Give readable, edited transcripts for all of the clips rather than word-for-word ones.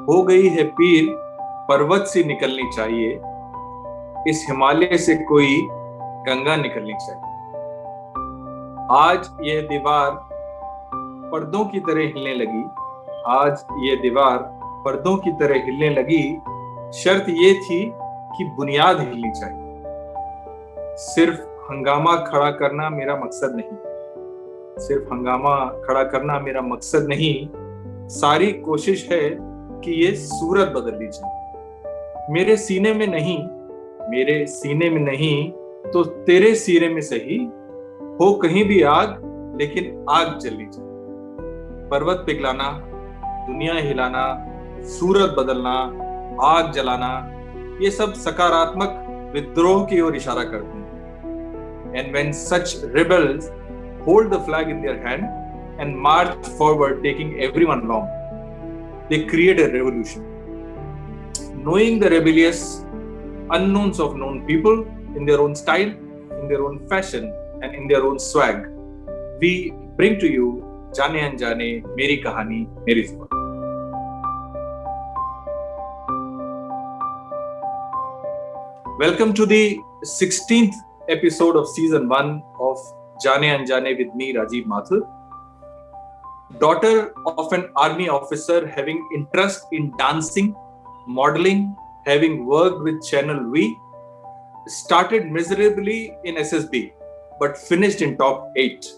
हो गई है पीर पर्वत से निकलनी चाहिए, इस हिमालय से कोई गंगा निकलनी चाहिए। आज यह दीवार पर्दों की तरह हिलने लगी, आज ये दीवार पर्दों की तरह हिलने लगी। शर्त ये थी कि बुनियाद हिलनी चाहिए। सिर्फ हंगामा खड़ा करना मेरा मकसद नहीं, सिर्फ हंगामा खड़ा करना मेरा मकसद नहीं। सारी कोशिश है कि ये सूरत बदल ली जाए। मेरे सीने में नहीं, मेरे सीने में नहीं तो तेरे सीने में सही, हो कहीं भी आग लेकिन आग जलनी चाहिए। पर्वत पिघलाना, दुनिया हिलाना, सूरत बदलना, आग जलाना, ये सब सकारात्मक विद्रोह की ओर इशारा करते हैं। And when such rebels hold the flag in their hand and march forward, taking everyone along, they create a revolution. Knowing the rebellious unknowns of known people in their own style, in their own fashion, and in their own swag, we bring to you जाने अनजाने मेरी कहानी मेरी जुबान। Welcome to the 16th episode of season 1 of जाने अनजाने with me, Rajiv Mathur. Daughter of an army officer having interest in dancing, modeling, having worked with Channel V, started miserably in SSB but finished in top 8.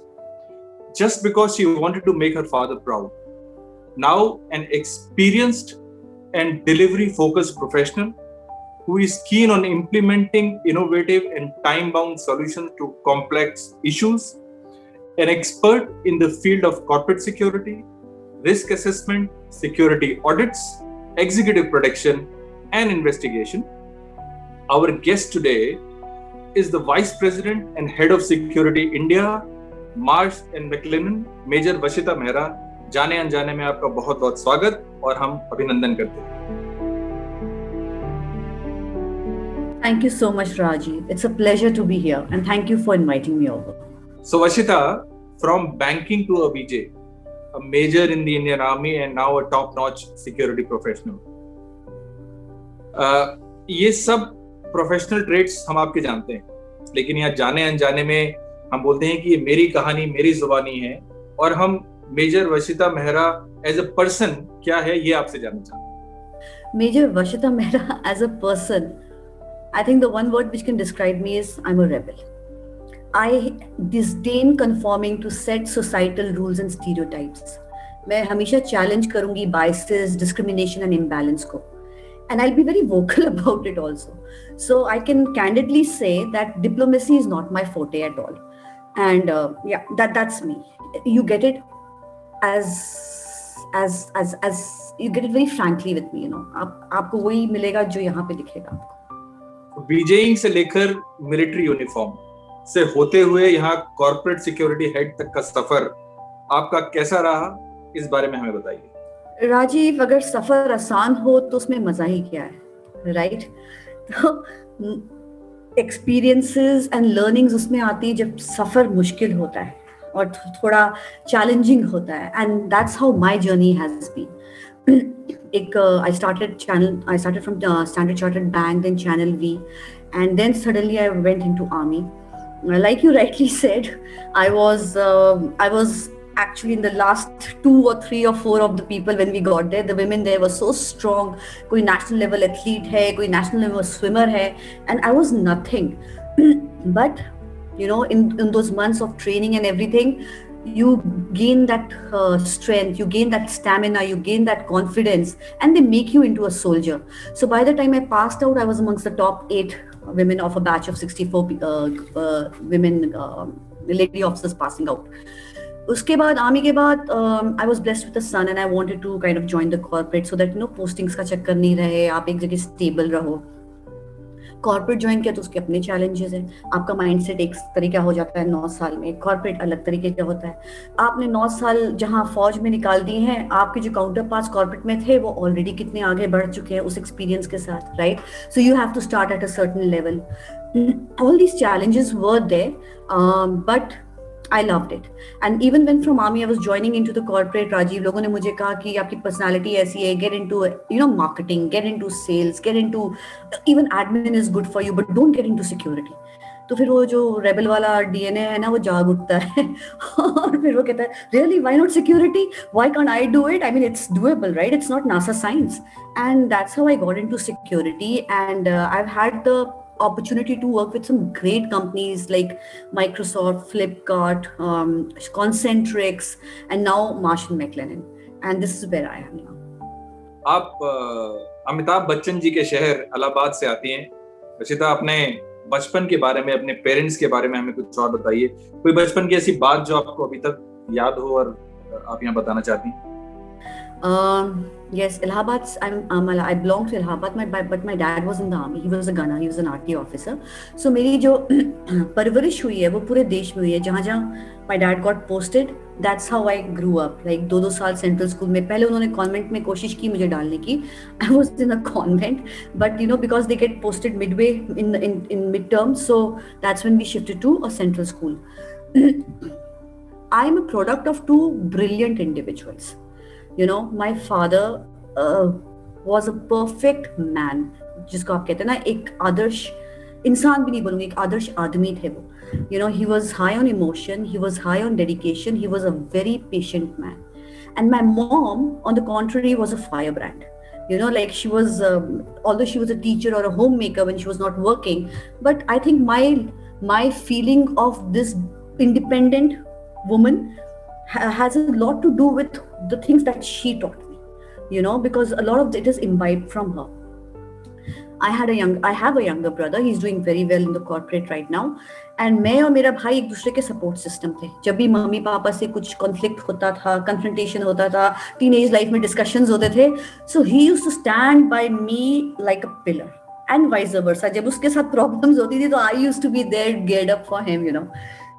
Just because she wanted to make her father proud. Now an experienced and delivery-focused professional who is keen on implementing innovative and time-bound solutions to complex issues, an expert in the field of corporate security, risk assessment, security audits, executive protection, and investigation. Our guest today is the Vice President and Head of Security India, Marsh and McLennan, major Vashita Mehra. जाने अनजाने में आपका बहुत बहुत स्वागत और हम अभिनंदन करते हैं। Thank you so much, Rajiv. It's a pleasure to be here and thank you for inviting me over. So Vashita, from banking to a VJ, a major in the Indian Army and now a top-notch security professional. ये सब professional trades हम आपके जानते हैं, लेकिन यहाँ जाने अनजाने में हम बोलते हैं कि ये मेरी कहानी मेरी जुबानी है और हम major Vashita Mehra as a person क्या है ये आपसे जानना चाहते हैं। Major Vashita Mehra as a person, I think the one word which can describe me is I'm a rebel. I disdain conforming to set societal rules and stereotypes. मैं हमेशा चैलेंज करूंगी biases, discrimination and imbalance को. And I'll be very vocal about it also. So I can candidly say that diplomacy is not my forte at all. And that's me. You get it as you get it very frankly with me, you know. आपको वही मिलेगा जो यहाँ पे दिखेगा आपको। बीजेइंग से लेकर मिलिट्री यूनिफॉर्म से होते हुए यहाँ कॉर्पोरेट सिक्योरिटी हेड तक का सफर आपका कैसा रहा, इस बारे में हमें बताइए। राजीव, अगर सफर आसान हो तो उसमें मजा ही क्या है, राइट? तो एक्सपीरियंसेस एंड लर्निंग्स उसमें आती है जब सफर मुश्किल होता है और थोड़ा चैलेंजिंग होता है, and that's how my journey has been. I started from Standard Chartered Bank, then Channel V, and then suddenly I went into Army. Like you rightly said, I was actually in the last 2 or 3 or 4 of the people when we got there. The women there were so strong. कोई national level athlete है, कोई national level swimmer है, and I was nothing. But you know, in those months of training and everything, you gain that strength, you gain that stamina, you gain that confidence, and they make you into a soldier. So by the time I passed out, I was amongst the top 8 women of a batch of 64 women lady officers passing out. उसके बाद army के बाद I was blessed with a son and I wanted to kind of join the corporate so that, you know, postings का चक्कर नहीं रहे, आप एक जगह स्टेबल रहो। कॉर्पोरेट ज्वाइन किया तो उसके अपने चैलेंजेस हैं। आपका माइंडसेट एक तरीका हो जाता है 9 साल में, कॉर्पोरेट अलग तरीके का होता है। आपने 9 साल जहां फौज में निकाल दिए हैं, आपके जो काउंटर पार्ट्स कॉर्पोरेट में थे वो ऑलरेडी कितने आगे बढ़ चुके हैं उस एक्सपीरियंस के साथ, right? So you have to start at a certain level. All these challenges were there, but I loved it. And even when from army I was joining into the corporate, Rajiv, लोगों ने मुझे कहा कि आपकी personality ऐसी है, get into marketing, get into sales, get into even admin is good for you, but don't get into security. तो फिर वो जो रेबल वाला डीएनए है ना वो जाग उठता है और फिर वो कहता है really why not security, why can't I do it, I mean it's doable right, it's not NASA science. And that's how I got into security. And I have had the opportunity to work with some great companies like Microsoft, Flipkart, Concentrix, and now Marsh & McLennan. And this is where I am now. आप अमिताभ बच्चन जी के शहर इलाहाबाद से आती हैं. रचिता, अपने बचपन के बारे में, अपने पेरेंट्स के बारे में हमें कुछ और बताइए. कोई बचपन की ऐसी बात जो आपको अभी तक याद हो और आप यहाँ बताना चाहती हैं? Yes, Allahabad. I belong to Allahabad, but my dad was in the army. He was a gunner. He was an RT officer. So मेरी जो परवरिश हुई है वो पूरे देश में हुई है. जहाँ my dad got posted, that's how I grew up. Like 2 साल सेंट्रल स्कूल में. पहले उन्होंने कॉन्वेंट में कोशिश की मुझे डालने की. I was in a convent, but because they get posted midway in midterm, so that's when we shifted to a central school. I am a product of 2 brilliant individuals. My father was a perfect man, जिसको आप कहते हैं ना एक आदर्श इंसान भी नहीं बोलूंगी, एक आदर्श आदमी थे वो. He was high on emotion, he was high on dedication, he was a very patient man. And my mom, on the contrary, was a firebrand. Like she was, although she was a teacher or a homemaker when she was not working, but I think my feeling of this independent woman has a lot to do with the things that she taught me, because a lot of it is imbibed from her. I have a younger brother. He's doing very well in the corporate right now. And मैं और मेरा भाई एक दूसरे के support system थे. जब भी मम्मी पापा से कुछ कॉन्फ्लिक्ट होता था, कन्फ्रंटेशन होता था, टीनेज लाइफ में डिस्कशंस होते थे, so he used to stand by me like a pillar. And vice versa. जब उसके साथ प्रॉब्लम्स होती थी तो I used to be there geared up for him.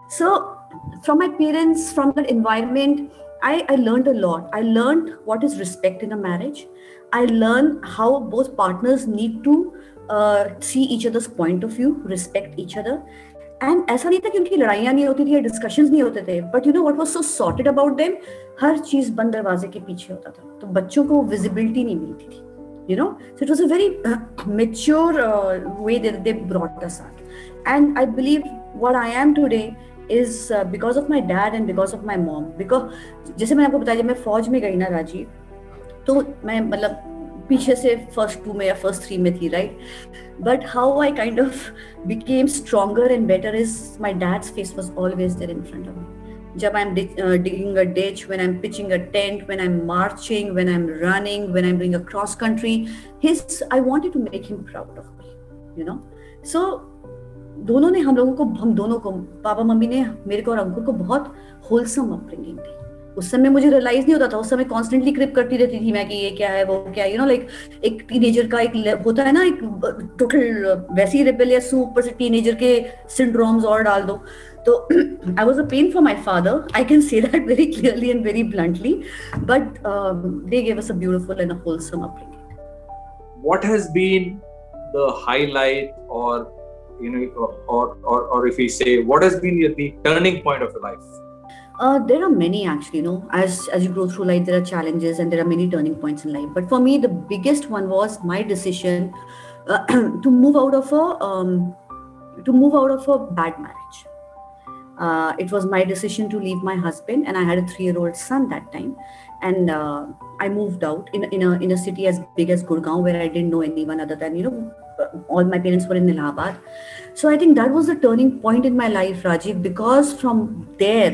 So from my parents, from that environment, I learned a lot. I learned what is respect in a marriage. I learned how both partners need to see each other's point of view, respect each other. And ऐसा नहीं था कि उनकी लड़ाइयाँ नहीं होती थी या डिस्कशंस नहीं होते थे, but what was so sorted about them, हर चीज बंद दरवाजे के पीछे होता था, तो बच्चों को विजिबिलिटी नहीं मिलती थी. So it was a very mature way that they brought us up. And I believe what I am today is because of my dad and because of my mom. Because जैसे मैंने आपको बताया, जब मैं फौज में गई ना राजीव, तो मैं मतलब पीछे से फर्स्ट 2 में या फर्स्ट 3 में थी, right. But how I kind of became stronger and better is my dad's face was always there in front of me. जब I am digging a ditch, when I'm pitching a tent, when I'm marching, when I'm running, when I'm doing a cross country, I wanted to make him proud of me, So दोनों ने हम दोनों को papa mummy ने मेरे को और अंकुर को बहुत होलसम अपब्रिंगिंग दी. उस समय मुझे रियलाइज नहीं होता था, उस समय कॉन्स्टेंटली क्रिप करती रहती थी मैं कि ये क्या है वो क्या है, लाइक एक टीनेजर का एक होता है ना, एक टोटल वैसी ही रिबेलियस, ऊपर से टीनेजर के सिंड्रोम्स और डाल दो. तो I was a pain for my father, I can say that very clearly and very bluntly, but they give us a beautiful and a wholesome upbringing. What has been the highlight और or if we say, what has been the turning point of your life? There are many actually, as you go through life, there are challenges and there are many turning points in life. But for me, the biggest one was my decision to move out of a bad marriage. It was my decision to leave my husband, and I had a 3-year-old son that time. And I moved out in a city as big as Gurgaon, where I didn't know anyone other than, all my parents were in Allahabad. So I think that was the turning point in my life, Rajiv, because from there,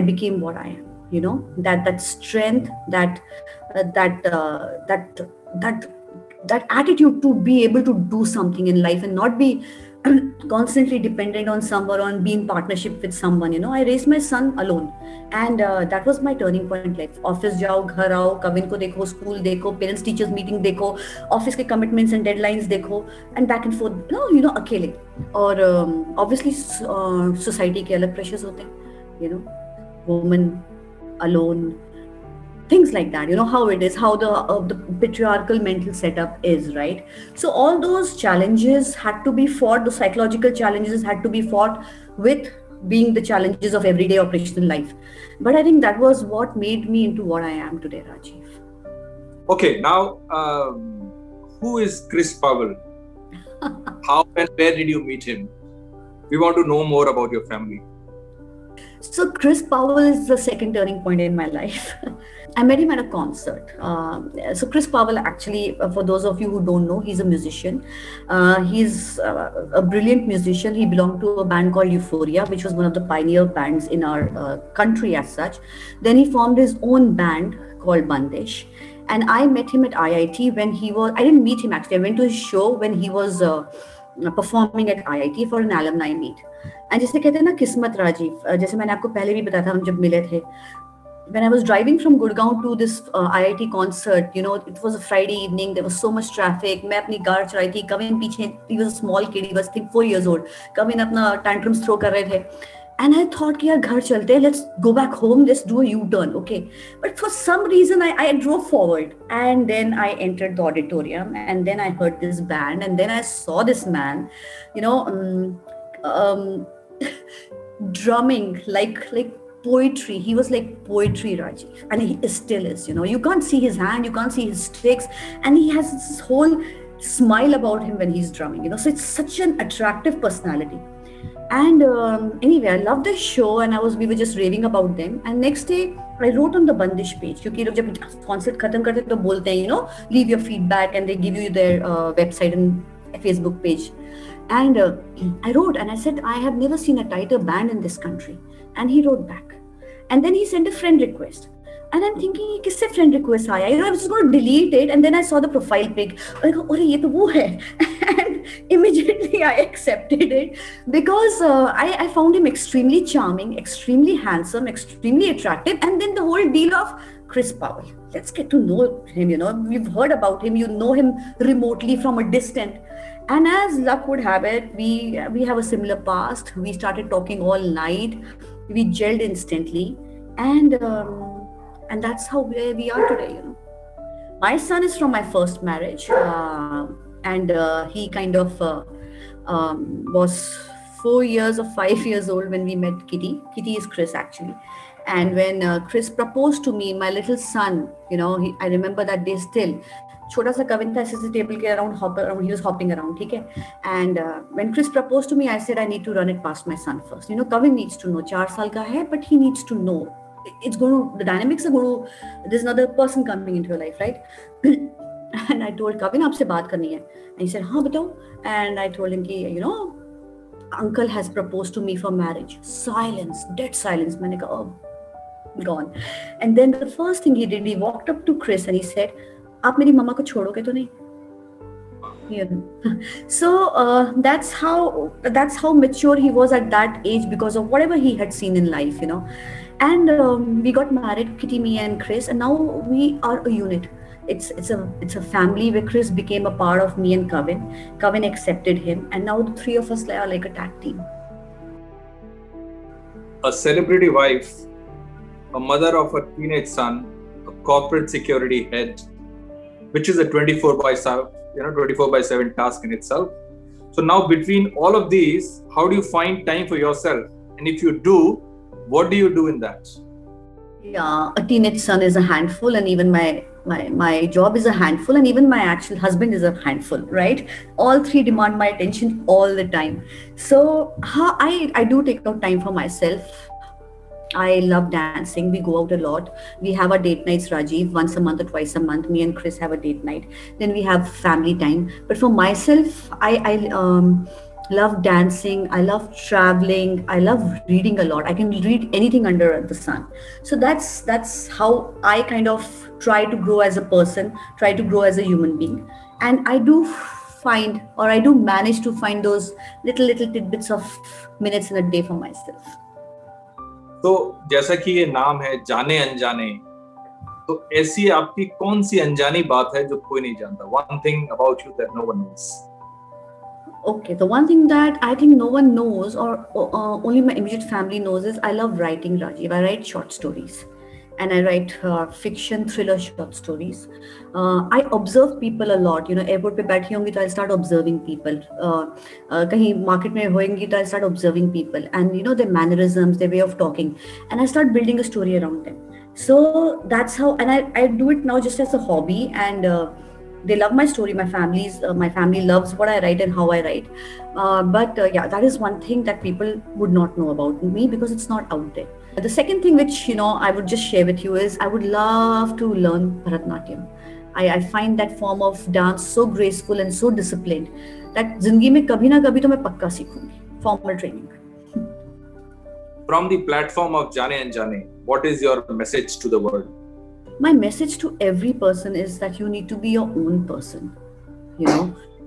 I became what I am, that strength, that attitude to be able to do something in life and not be constantly dependent on someone, on being partnership with someone. I raised my son alone, and that was my turning point. Like office जाओ, घर आओ, कविन को देखो, school देखो, parents teachers meeting देखो, office के commitments and deadlines देखो, and back and fourth, अकेले. और ऑब्वियसली सोसाइटी के अलग प्रेशर्स होते हैं, woman alone, things like that, how it is, how the patriarchal mental setup is, right? So all those challenges had to be fought, the psychological challenges had to be fought with being the challenges of everyday operational life. But I think that was what made me into what I am today, Rajiv. Okay, now who is Chris Powell? How and where did you meet him? We want to know more about your family. So Chris Powell is the second turning point in my life. I met him at a concert. So Chris Powell, actually, for those of you who don't know, he's a musician. He's a brilliant musician. He belonged to a band called Euphoria, which was one of the pioneer bands in our country as such. Then he formed his own band called Bandish. And I met him at IIT when he was, I didn't meet him actually, I went to his show when he was performing at IIT for an alumni meet. And जैसे कहते हैं ना किस्मत राजीव, जैसे मैंने आपको पहले भी बताया था हम जब मिले थे, when I was driving from Gurgaon to this IIT concert, you know, it was a Friday evening, there was so much traffic, मैं अपनी कार चलाई थी, Kavin पीछे, he was a small kid, he was I think 4 years old, Kavin अपना tantrums throw कर रहे थे, and I thought कि यार घर चलते, let's go back home, let's do a U-turn, okay, but for some reason I drove forward, and then I entered the auditorium, and then I heard this band, and then I saw this man, you know, drumming like poetry. He was like poetry, Rajiv, and he still is. You know, you can't see his hand, you can't see his sticks, and he has this whole smile about him when he's drumming. You know, so it's such an attractive personality. And anyway, I loved the show, and we were just raving about them. And next day, I wrote on the Bandish page. क्योंकि लोग जब concert खत्म करते हैं तो बोलते हैं, you know, leave your feedback, and they give you their website and Facebook page. And I wrote and I said, I have never seen a tighter band in this country. And he wrote back. And then he sent a friend request. And I'm thinking, किससे friend request आया? You know, I was just going to delete it. And then I saw the profile pic. I go, अरे ये तो वो है. And immediately I accepted it because I found him extremely charming, extremely handsome, extremely attractive. And then the whole deal of Chris Powell. Let's get to know him, you know. We've heard about him. You know him remotely from a distance. And as luck would have it, we have a similar past. We started talking all night. We gelled instantly, and that's how we are today. You know, my son is from my first marriage, and he kind of was 4 years or 5 years old when we met Kitty. Kitty is Chris actually. And when Chris proposed to me, my little son, you know, I remember that day still. छोटा सा कविन था ऐसे table के around, he was hopping around, ठीक है? And when Chris proposed to me, I said I need to run it past my son first. You know, Kavin needs to know, 4 साल का है, but he needs to know. The dynamics are going to, there's another person coming into your life, right? And I told Kavin, आपसे बात करनी है. And he said, हाँ बताओ. And I told him कि, you know, uncle has proposed to me for marriage. Silence, dead silence. मैंने कहा, oh, gone. And then the first thing he did, he walked up to Chris and he said, आप मेरी मम्मा को छोड़ोगे तो नहीं? So that's how mature he was at that age because of whatever he had seen in life, you know. And we got married, Kitty, me, and Chris, and now we are a unit. It's a family where Chris became a part of me and Kavin. Kavin accepted him, and now the three of us are like a tag team. A celebrity wife, a mother of a teenage son, a corporate security head, which is a 24/7 task in itself. So now between all of these, how do you find time for yourself? And if you do, what do you do in that? Yeah, a teenage son is a handful, and even my job is a handful, and even my actual husband is a handful, right? All three demand my attention all the time. So I do take out time for myself. I love dancing. We go out a lot. We have our date nights, Rajiv, once a month or twice a month. Me and Chris have a date night. Then we have family time. But for myself, I love dancing. I love traveling. I love reading a lot. I can read anything under the sun. So that's how I kind of try to grow as a person, try to grow as a human being. And I do find, or I do manage to find those little tidbits of minutes in a day for myself. तो जैसा कि ये नाम है जाने अनजाने, तो ऐसी आपकी कौन सी अनजानी बात है जो कोई नहीं जानता? One thing about you that no one knows. Okay, the one thing that I think no one knows, or only my immediate family knows, is I love writing, Rajiv. I write short stories. and I write fiction, thriller, short stories. I observe people a lot. Airport पे बैठी होंगी तो I'll start observing people. कहीं market में होंगी तो I'll start observing people, and their mannerisms, their way of talking, and I start building a story around them. So that's how, and I do it now just as a hobby, and they love my story. My family loves what I write and how I write. But yeah, that is one thing that people would not know about me because it's not out there. The second thing which I would just share with you is I would love to learn Bharatanatyam. I find that form of dance so graceful and so disciplined that जिंदगी में कभी ना कभी तो मैं पक्का सीखूंगी. Formal training. From the platform of Jaane Anjane, what is your message to the world? My message to every person is that you need to be your own person.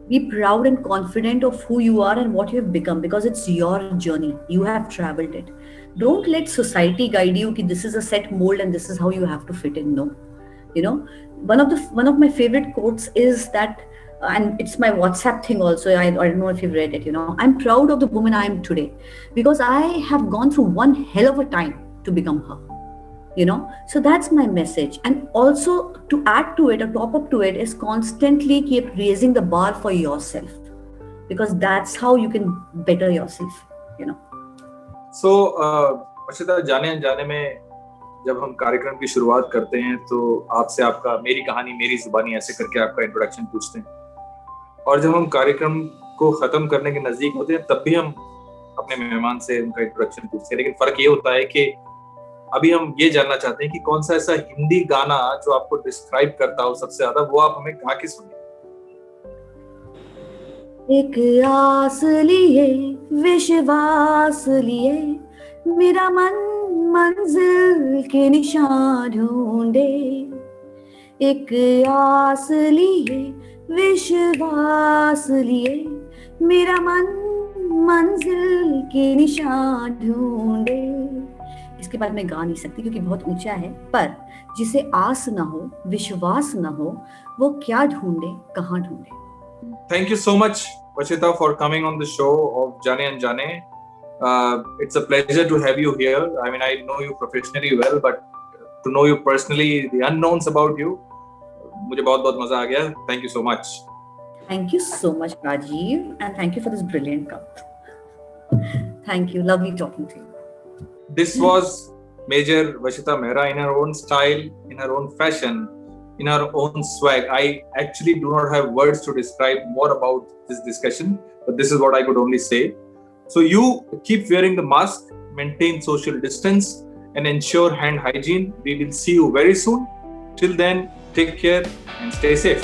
Be proud and confident of who you are and what you have become, because it's your journey. You have traveled it. Don't let society guide you that this is a set mold and this is how you have to fit in. No. One of my favorite quotes is that, and it's my WhatsApp thing also. I don't know if you've read it. I'm proud of the woman I am today because I have gone through one hell of a time to become her. So that's my message. And also to add to it or top up to it is constantly keep raising the bar for yourself, because that's how you can better yourself. So वर्षिता, जाने अनजाने में जब हम कार्यक्रम की शुरुआत करते हैं तो आपसे आपका मेरी कहानी मेरी जुबानी ऐसे करके आपका इंट्रोडक्शन पूछते हैं, और जब हम कार्यक्रम को खत्म करने के नजदीक होते हैं तब भी हम अपने मेहमान से उनका इंट्रोडक्शन पूछते हैं। लेकिन फर्क ये होता है कि अभी हम ये जानना चाहते हैं कि कौन सा ऐसा हिंदी गाना जो आपको डिस्क्राइब करता हो सबसे ज्यादा, वो आप हमें गा के सुनिए। एक आस लिए विश्वास लिए मेरा मन मंजिल के निशान ढूंढे, एक आस लिए विश्वास लिए मेरा मन मंजिल के निशान ढूंढे। इसके बाद मैं गा नहीं सकती क्योंकि बहुत ऊंचा है, पर जिसे आस ना हो विश्वास ना हो वो क्या ढूंढे कहाँ ढूंढे। Thank you so much, Varshita, for coming on the show of Jaane Anjane. It's a pleasure to have you here. I mean, I know you professionally well, but to know you personally, the unknowns about you, मुझे बहुत मजा आ गया. Thank you so much. Thank you so much, Rajiv, and thank you for this brilliant cup. Thank you. Lovely talking to you. This was Major Varshita Mehra in her own style, in her own fashion, in her own swag. I actually do not have words to describe more about this discussion, but this is what I could only say. So you keep wearing the mask, maintain social distance, and ensure hand hygiene. We will see you very soon. Till then, take care and stay safe.